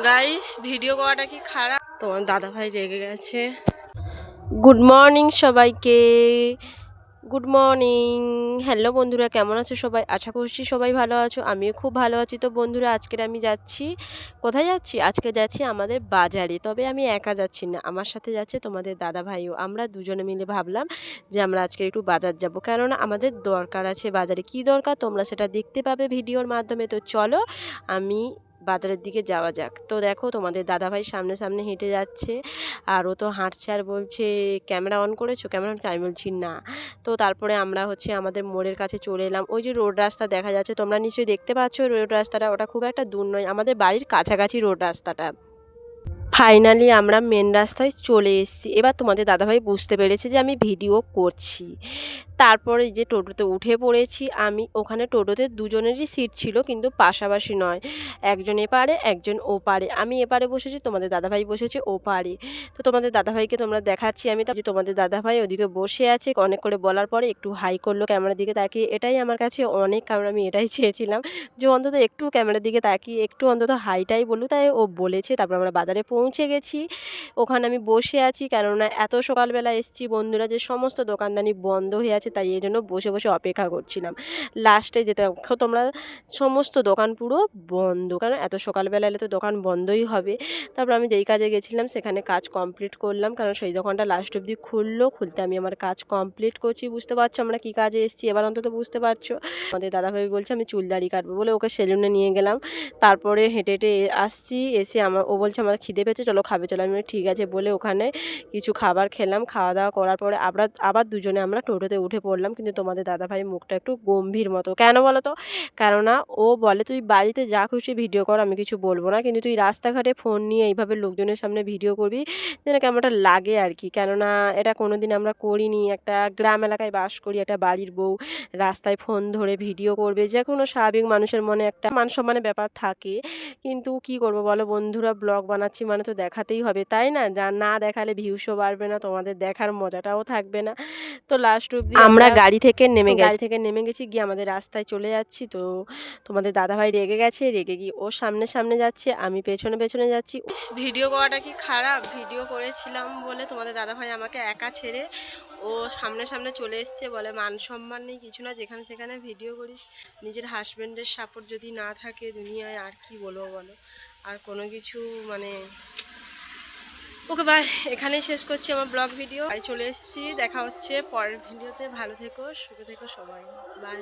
Guys video করাটা কি খারাপ? তোমার দাদা ভাই রেগে গেছে। গুড মর্নিং সবাইকে, গুড মর্নিং। হ্যালো বন্ধুরা, কেমন আছো সবাই? আশা করছি সবাই ভালো আছো, আমিও খুব ভালো আছি। তো বন্ধুরা, আজকের আমি যাচ্ছি, কোথায় যাচ্ছি? আজকে যাচ্ছি আমাদের বাজারে। তবে আমি একা যাচ্ছি না, আমার সাথে যাচ্ছে তোমাদের দাদা ভাইও। আমরা দুজনে মিলে ভাবলাম যে আমরা আজকে একটু বাজার যাব, কেননা আমাদের দরকার আছে বাজারে। কি দরকার তোমরা সেটা দেখতে পাবে ভিডিওর মাধ্যমে। তো চলো আমি বাজারের দিকে যাওয়া যাক। তো দেখো তোমাদের দাদাভাই সামনে সামনে হেঁটে যাচ্ছে, আর ও তো হাঁটছে আর বলছে ক্যামেরা অন করেছো, ক্যামেরা আমি বলছি না। তো তারপরে আমরা আমাদের মোড়ের কাছে চলে এলাম। ওই যে রোড রাস্তা দেখা যাচ্ছে, তোমরা নিশ্চয়ই দেখতে পাচ্ছ রোড রাস্তাটা, ওটা খুব একটা দূর নয়, আমাদের বাড়ির কাছাকাছি রোড রাস্তাটা। ফাইনালি আমরা মেন রাস্তায় চলে এসেছি। এবার তোমাদের দাদাভাই বুঝতে পেরেছে যে আমি ভিডিও করছি। তারপরে যে টোটোতে উঠে পড়েছি আমি। ওখানে টোটোতে দুজনেরই সিট ছিল, কিন্তু পাশাপাশি নয়, একজন এপারে একজন ওপারে। আমি এপারে বসেছি, তোমাদের দাদাভাই বসেছে ওপারে। তো তোমাদের দাদাভাইকে তোমরা দেখাচ্ছি আমি। যে তোমাদের দাদাভাই ওদিকে বসে আছে, অনেক করে বলার পরে একটু হাই করলো ক্যামেরার দিকে তাকিয়ে। এটাই আমার কাছে অনেক, কারণ আমি এটাই চেয়েছিলাম যে অন্তত একটু ক্যামেরার দিকে তাকিয়ে একটু অন্তত হাইটাই বলুক। তাই ও বলেছে। তারপর আমরা বাজারে পৌঁছে গেছি, ওখানে আমি বসে আছি, কেননা এত সকালবেলা এসেছি বন্ধুরা যে সমস্ত দোকানদানি বন্ধ হয়ে আছে, তাই এই জন্য বসে বসে অপেক্ষা করছিলাম লাস্টে যেতে। তোমরা সমস্ত দোকান পুরো বন্ধ, কারণ এত সকালবেলা এলে তো দোকান বন্ধই হবে। তারপর আমি যেই কাজে গেছিলাম সেখানে কাজ কমপ্লিট করলাম, কারণ সেই দোকানটা লাস্ট অবধি খুলতে আমি আমার কাজ কমপ্লিট করছি। বুঝতে পারছো আমরা কী কাজে এসেছি এবার অন্তত বুঝতে পারছো। আমাদের দাদাভাই বলছে আমি চুল দাড়ি কাটবো বলে ওকে সেলুনে নিয়ে গেলাম। তারপরে হেঁটে হেঁটে আসছি, এসে ও বলছে আমার খিদে পেয়েছে, চলো খাবে চলো। আমি ঠিক আছে বলে ওখানে কিছু খাবার খেলাম। খাওয়া দাওয়া করার পরে আবার দুজনে আমরা টোটোতে উঠে পড়লাম। কিন্তু তোমাদের দাদাভাই মুখটা একটু গম্ভীর মতো, কেন বলো তো? কেননা ও বলে তুই বাড়িতে যা খুশি ভিডিও কর, আমি কিছু বলবো না, কিন্তু তুই রাস্তাঘাটে ফোন নিয়ে এইভাবে লোকজনের সামনে ভিডিও করবি, যেন কেমনটা লাগে আর কি। কেননা এটা কোনো দিন আমরা করিনি, একটা গ্রাম এলাকায় বাস করি, একটা বাড়ির বউ রাস্তায় ফোন ধরে ভিডিও করবে, যে কোনো স্বাভাবিক মানুষের মনে একটা মান সম্মানের ব্যাপার থাকে। কিন্তু কি করব বলো বন্ধুরা, ব্লগ বানাচ্ছি মানে তো দেখাতেই হবে, তাই না? যা না দেখালে ভিউসও বাড়বে না, তোমাদের দেখার মজাটাও থাকবে না। তো লাস্ট অবধি আমরা গাড়ি থেকে নেমে গেছি, গিয়ে আমাদের রাস্তায় চলে যাচ্ছি। তো তোমাদের দাদাভাই রেগে গেছে, রেগে গিয়ে ও সামনে সামনে যাচ্ছে, আমি পেছনে পেছনে যাচ্ছি। ভিডিও করাটা কি খারাপ? ভিডিও করেছিলাম বলে তোমাদের দাদাভাই আমাকে একা ছেড়ে ও সামনে সামনে চলে এসছে, বলে মান সম্মান নেই কিছু না, যেখানে সেখানে ভিডিও করিস। নিজের হাজব্যান্ডের সাপোর্ট যদি না থাকে দুনিয়ায়, আর কি বলবো বলো? আর কোনো কিছু মানে ওকে বাই, এখানেই শেষ করছি আমার ব্লগ ভিডিও। বাড়ি চলে এসেছি, দেখা হচ্ছে পরের ভিডিওতে। ভালো থেকো, সুখে থেকো সবাই, বাই।